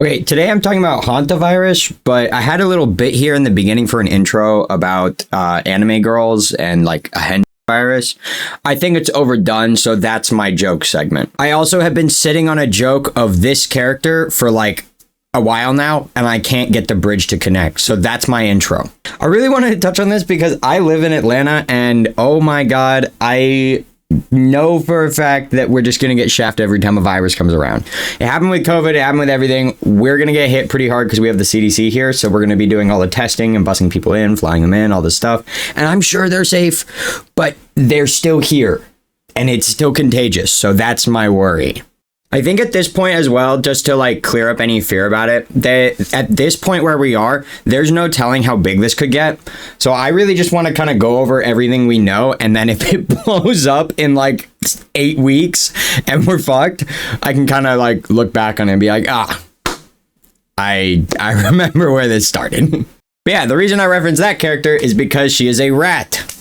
Okay, today I'm talking about Hantavirus, but I had a little bit here in the beginning for an intro about anime girls and like a Hantavirus. I think it's overdone, so that's my joke segment. I also have been sitting on a joke of this character for like a while now, and I can't get the bridge to connect, so that's my intro. I really wanted to touch on this because I live in Atlanta, and oh my god, I know for a fact that we're just going to get shafted every time a virus comes around. It happened with COVID, it happened with everything. We're going to get hit pretty hard because we have the CDC here, so we're going to be doing all the testing and busing people in, flying them in, all this stuff. And I'm sure they're safe, but they're still here, and it's still contagious, so that's my worry. I think at this point as well, just to like clear up any fear about it, that at this point where we are, there's no telling how big this could get. So I really just want to kind of go over everything we know. And then if it blows up in like 8 weeks and we're fucked, I can kind of like look back on it and be like, I remember where this started. But yeah, the reason I reference that character is because she is a rat.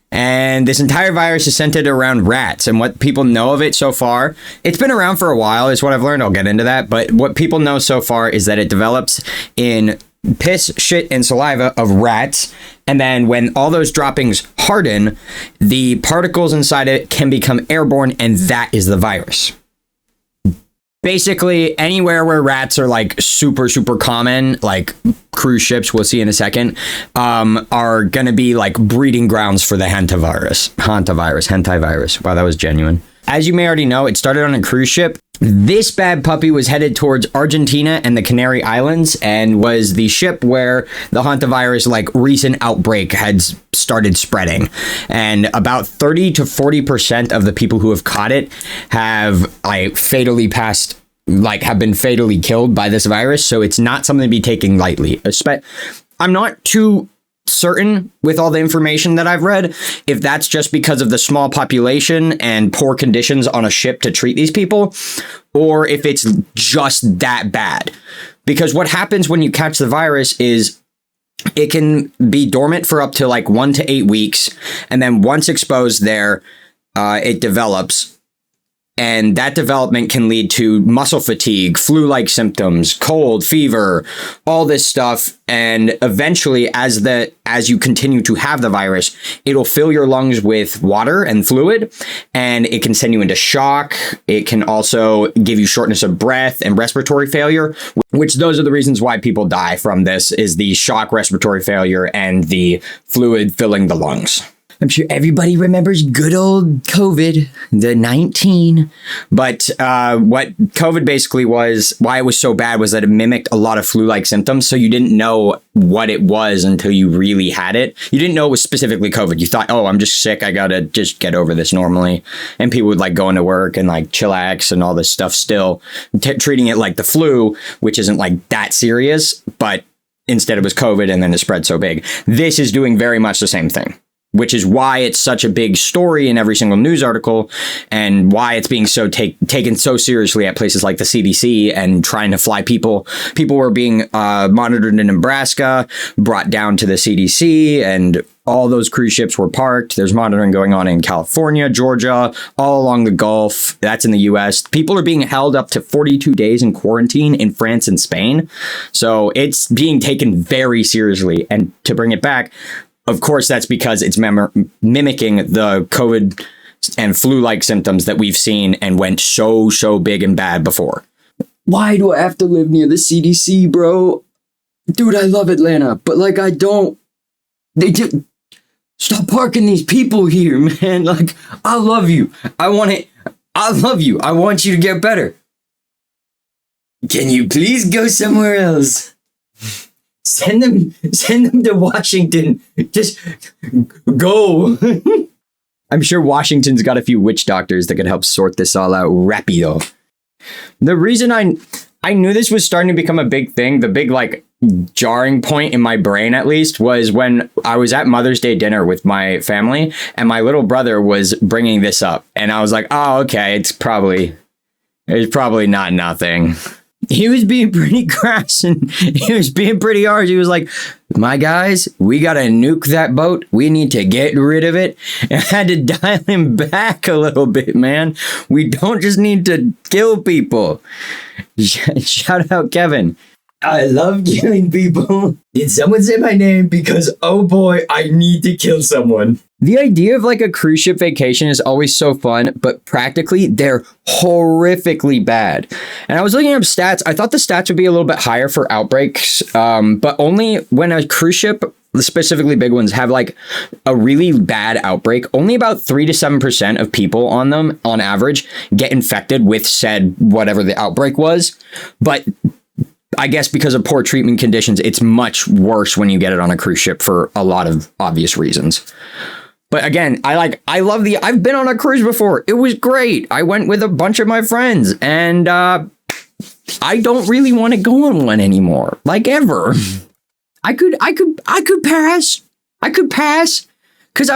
And this entire virus is centered around rats, and what people know of it so far, it's been around for a while, is what I've learned. I'll get into that. But what people know so far is that it develops in piss, shit, and saliva of rats. And then when all those droppings harden, the particles inside it can become airborne, and that is the virus. Basically, anywhere where rats are like super common, like cruise ships, we'll see in a second, are going to be like breeding grounds for the Hantavirus. Wow, that was genuine. As you may already know, it started on a cruise ship. This bad puppy was headed towards Argentina and the Canary Islands and was the ship where the Hantavirus like recent outbreak had started spreading. And about 30 to 40% of the people who have caught it have have been fatally killed by this virus. So it's not something to be taken lightly. I'm not too certain with all the information that I've read if that's just because of the small population and poor conditions on a ship to treat these people, or if it's just that bad. Because what happens when you catch the virus is it can be dormant for up to like 1 to 8 weeks, and then once exposed there, it develops. And that development can lead to muscle fatigue, flu-like symptoms, cold, fever, all this stuff. And eventually, as you continue to have the virus, it'll fill your lungs with water and fluid, and it can send you into shock. It can also give you shortness of breath and respiratory failure, which those are the reasons why people die from this, is the shock, respiratory failure, and the fluid filling the lungs. I'm sure everybody remembers good old COVID, the 19. But what COVID basically was, why it was so bad, was that it mimicked a lot of flu-like symptoms. So you didn't know what it was until you really had it. You didn't know it was specifically COVID. You thought, oh, I'm just sick. I got to just get over this normally. And people would like go into work and like chillax and all this stuff still, treating it like the flu, which isn't like that serious. But instead it was COVID, and then it spread so big. This is doing very much the same thing, which is why it's such a big story in every single news article, and why it's being so taken so seriously at places like the CDC and trying to fly people. People were being monitored in Nebraska, brought down to the CDC, and all those cruise ships were parked. There's monitoring going on in California, Georgia, all along the Gulf. That's in the US. People are being held up to 42 days in quarantine in France and Spain. So it's being taken very seriously. And to bring it back, of course, that's because it's mimicking the COVID and flu-like symptoms that we've seen and went so big and bad before. Why do I have to live near the CDC, bro? Dude, I love Atlanta, but like I don't. They just stop parking these people here, man. Like, I love you. I love you. I want you to get better. Can you please go somewhere else? Send them to Washington. Just go. I'm sure Washington's got a few witch doctors that could help sort this all out rapido. The reason I knew this was starting to become a big thing, the big like jarring point in my brain at least, was when I was at Mother's Day dinner with my family and my little brother was bringing this up. And I was like, oh, okay, it's probably not nothing. he was being pretty crass and he was being pretty harsh. He was like, my guys, we got to nuke that boat. We need to get rid of it. And I had to dial him back a little bit, man. We don't just need to kill people. Shout out, Kevin. I love killing people. Did someone say my name? Because, oh boy, I need to kill someone. The idea of like a cruise ship vacation is always so fun, but practically they're horrifically bad. And I was looking up stats. I thought the stats would be a little bit higher for outbreaks, but only when a cruise ship, specifically big ones, have like a really bad outbreak, only about 3 to 7% of people on them on average get infected with said whatever the outbreak was. But I guess because of poor treatment conditions, it's much worse when you get it on a cruise ship for a lot of obvious reasons. But again, I've been on a cruise before. It was great. I went with a bunch of my friends and I don't really want to go on one anymore. Like ever. I could pass. I could pass. Cause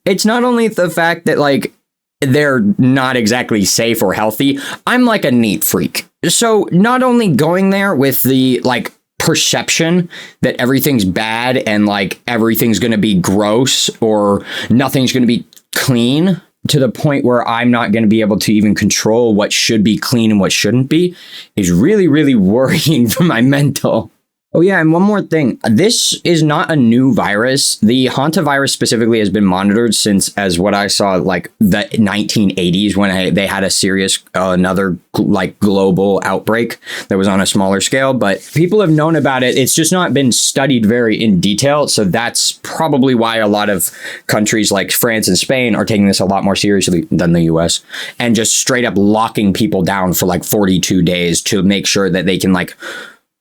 it's not only the fact that like they're not exactly safe or healthy. I'm like a neat freak. So not only going there with the like perception that everything's bad and like everything's going to be gross or nothing's going to be clean to the point where I'm not going to be able to even control what should be clean and what shouldn't be is really, really worrying for my mental. Oh yeah, and one more thing. This is not a new virus. The Hantavirus specifically has been monitored since, as what I saw, like the 1980s when they had a serious, another like global outbreak that was on a smaller scale. But people have known about it. It's just not been studied very in detail. So that's probably why a lot of countries like France and Spain are taking this a lot more seriously than the US and just straight up locking people down for like 42 days to make sure that they can like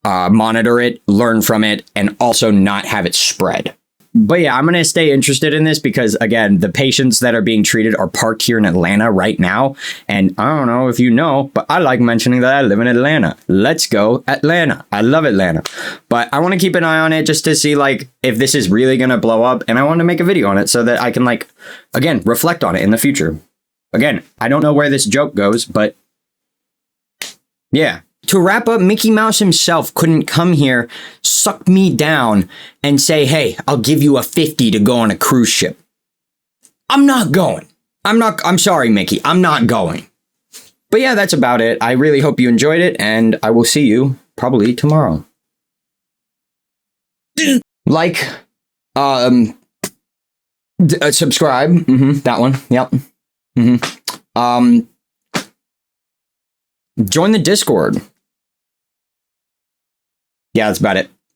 monitor it, learn from it, and also not have it spread. But yeah, I'm going to stay interested in this because, again, the patients that are being treated are parked here in Atlanta right now. And I don't know if you know, but I like mentioning that I live in Atlanta. Let's go Atlanta. I love Atlanta. But I want to keep an eye on it just to see like if this is really going to blow up. And I want to make a video on it so that I can like, again, reflect on it in the future. Again, I don't know where this joke goes, but yeah. To wrap up, Mickey Mouse himself couldn't come here, suck me down, and say, hey, I'll give you a 50 to go on a cruise ship. I'm not going. I'm sorry, Mickey. I'm not going. But yeah, that's about it. I really hope you enjoyed it, and I will see you probably tomorrow. Like, subscribe. That one. Yep. Join the Discord. Yeah, that's about it.